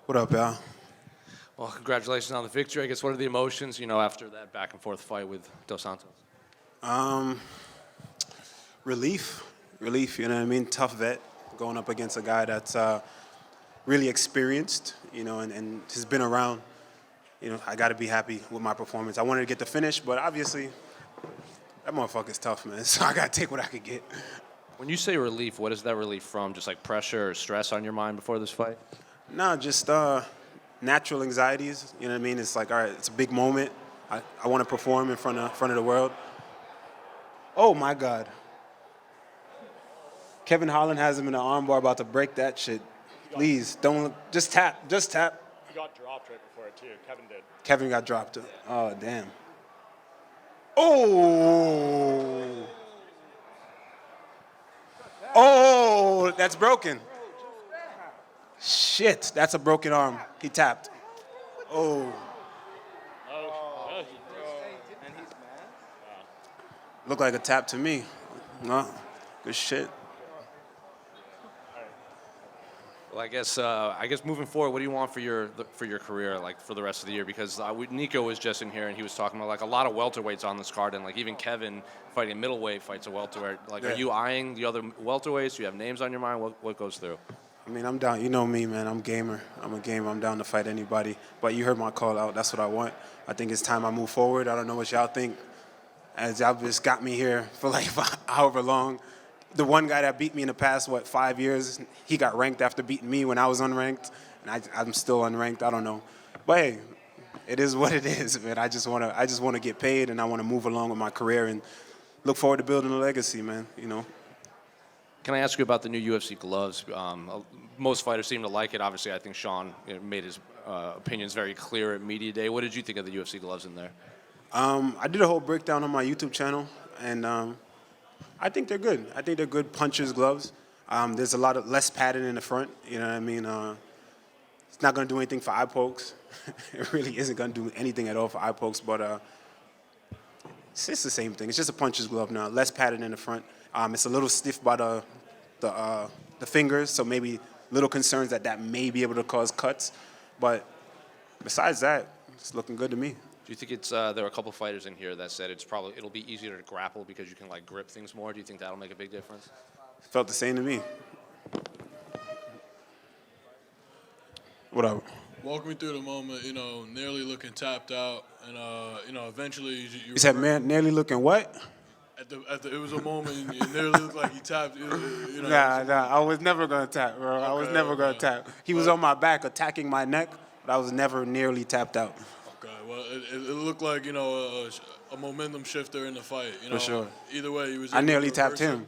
What up, y'all? Well, congratulations on the victory. I guess what are the emotions, after that back and forth fight with Dos Santos? Um, relief, you know what I mean? Tough vet going up against a guy that's really experienced, and has been around. I got to be happy with my performance. I wanted to get the finish, but obviously that motherfucker's tough, man. So I got to take what I could get. When you say relief, what is that relief from? Just like pressure or stress on your mind before this fight? Nah, just natural anxieties. You know what I mean? It's like, all right, it's a big moment. I want to perform in front of the world. Oh my God. Kevin Holland has him in the armbar, about to break that shit. Please don't just tap. He got dropped right before it too. Kevin did. Kevin got dropped. Oh damn. Oh. Oh, that's broken. Shit, that's a broken arm. He tapped. Oh. Looked like a tap to me. No, good shit. Well, I guess moving forward, what do you want for your career, like for the rest of the year? Because Nico was just in here and he was talking about like a lot of welterweights on this card, and like even Kevin fighting middleweight fights a welterweight. Like, Yeah. Are you eyeing the other welterweights? Do you have names on your mind? What goes through? I mean, I'm down. You know me, man. I'm gamer. I'm a gamer. I'm down to fight anybody. But you heard my call out. That's what I want. I think it's time I move forward. I don't know what y'all think. As y'all just got me here for like however long. The one guy that beat me in the past, 5 years, he got ranked after beating me when I was unranked. And I'm still unranked. I don't know. But hey, it is what it is, man. I just wanna get paid, and I want to move along with my career and look forward to building a legacy, man. Can I ask you about the new UFC gloves? Most fighters seem to like it. Obviously, I think Sean made his opinions very clear at Media Day. What did you think of the UFC gloves in there? I did a whole breakdown on my YouTube channel, and I think they're good. I think they're good puncher's gloves. There's a lot of less padding in the front. You know what I mean? It's not going to do anything for eye pokes. It really isn't going to do anything at all for eye pokes, but it's just the same thing. It's just a puncher's glove now. Less padding in the front. It's a little stiff by the fingers, so maybe little concerns that may be able to cause cuts. But besides that, it's looking good to me. Do you think it's there are a couple fighters in here that said it'll be easier to grapple because you can like grip things more? Do you think that'll make a big difference? Felt the same to me. What up? Walk me through the moment, nearly looking tapped out, and eventually You said, man, nearly looking what? It was a moment it nearly looked like he tapped. Nah, I was never gonna tap, bro. I was never gonna tap. He was on my back attacking my neck, but I was never nearly tapped out. Okay, well, it looked like a momentum shifter in the fight. For sure. Either way, he was. I nearly to reverse tapped him.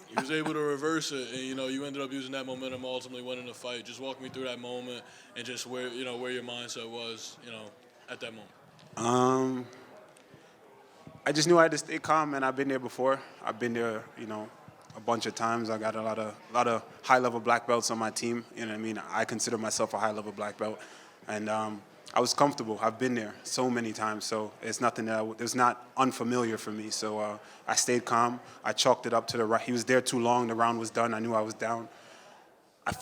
He was able to reverse it, and you ended up using that momentum, ultimately winning the fight. Just walk me through that moment and just where your mindset was, at that moment. I just knew I had to stay calm, and I've been there before. I've been there, a bunch of times. I got a lot of high-level black belts on my team. You know what I mean? I consider myself a high-level black belt, and I was comfortable. I've been there so many times, so it's nothing it's not unfamiliar for me. So I stayed calm. I chalked it up to the right. He was there too long. The round was done. I knew I was down. I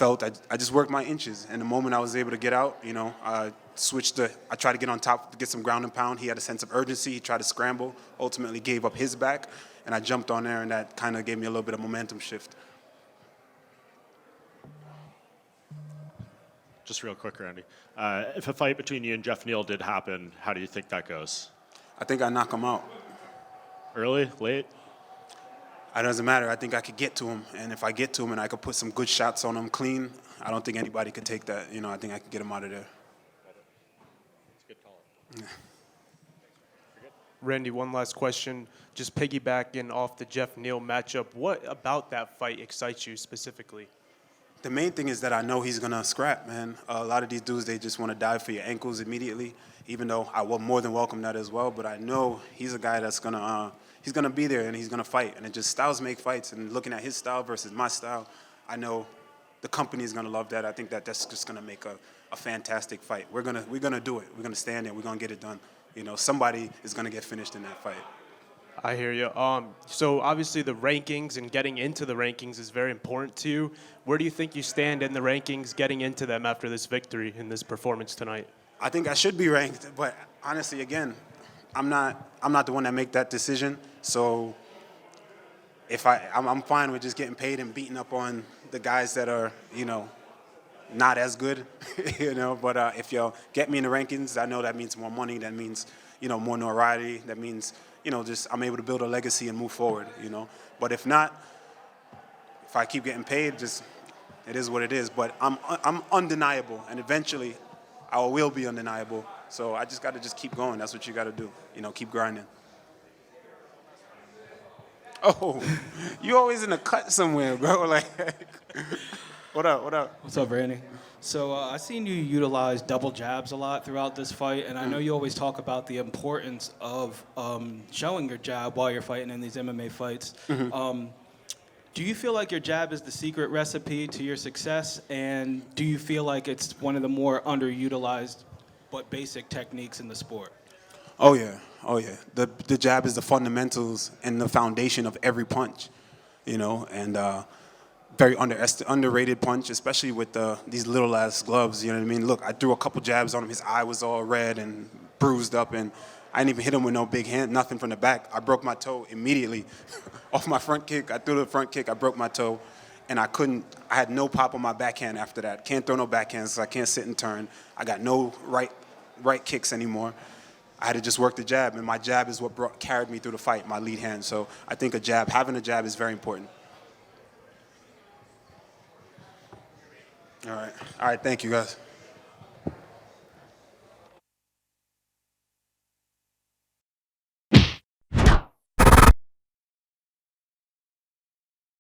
just worked my inches, and the moment I was able to get out, I tried to get on top to get some ground and pound. He had a sense of urgency. He tried to scramble, ultimately gave up his back, and I jumped on there, and that kind of gave me a little bit of momentum shift. Just real quick, Randy. If a fight between you and Jeff Neal did happen, how do you think that goes? I think I knock him out. Early, late? It doesn't matter. I think I could get to him, and if I get to him and I could put some good shots on him clean, I don't think anybody could take that. I think I could get him out of there. That's a good call. Yeah. Randy, one last question. Just piggybacking off the Jeff Neal matchup, what about that fight excites you specifically? The main thing is that I know he's going to scrap, man. A lot of these dudes, they just want to dive for your ankles immediately, even though I will more than welcome that as well. But I know he's a guy that's going to he's going to be there and he's going to fight. And it just styles make fights. And looking at his style versus my style, I know the company is going to love that. I think that's just going to make a fantastic fight. We're going to do it. We're going to stand there. We're going to get it done. Somebody is going to get finished in that fight. I hear you. So obviously the rankings and getting into the rankings is very important to you. Where do you think you stand in the rankings getting into them after this victory and this performance tonight? I think I should be ranked, but honestly, again, I'm not the one that make that decision. So if I'm fine with just getting paid and beating up on the guys that are, not as good, But if y'all get me in the rankings, I know that means more money. That means, more notoriety. That means, just I'm able to build a legacy and move forward, But if not, if I keep getting paid, it is what it is. But I'm undeniable, and eventually, I will be undeniable. So I just got to keep going. That's what you got to do, keep grinding. Oh, you always in a cut somewhere, bro. Like, what up? What's up, Randy? So I seen you utilize double jabs a lot throughout this fight, and I know you always talk about the importance of showing your jab while you're fighting in these MMA fights. Do you feel like your jab is the secret recipe to your success, and do you feel like it's one of the more underutilized but basic techniques in the sport? Oh yeah. The jab is the fundamentals and the foundation of every punch, and very underrated punch, especially with these little ass gloves. You know what I mean? Look, I threw a couple jabs on him. His eye was all red and bruised up, and I didn't even hit him with no big hand, nothing from the back. I broke my toe immediately off my front kick. I threw the front kick. I broke my toe, and I had no pop on my backhand after that. Can't throw no backhands, so I can't sit and turn. I got no right kicks anymore. I had to just work the jab, and my jab is what carried me through the fight, my lead hand. So I think having a jab is very important. All right, thank you, guys.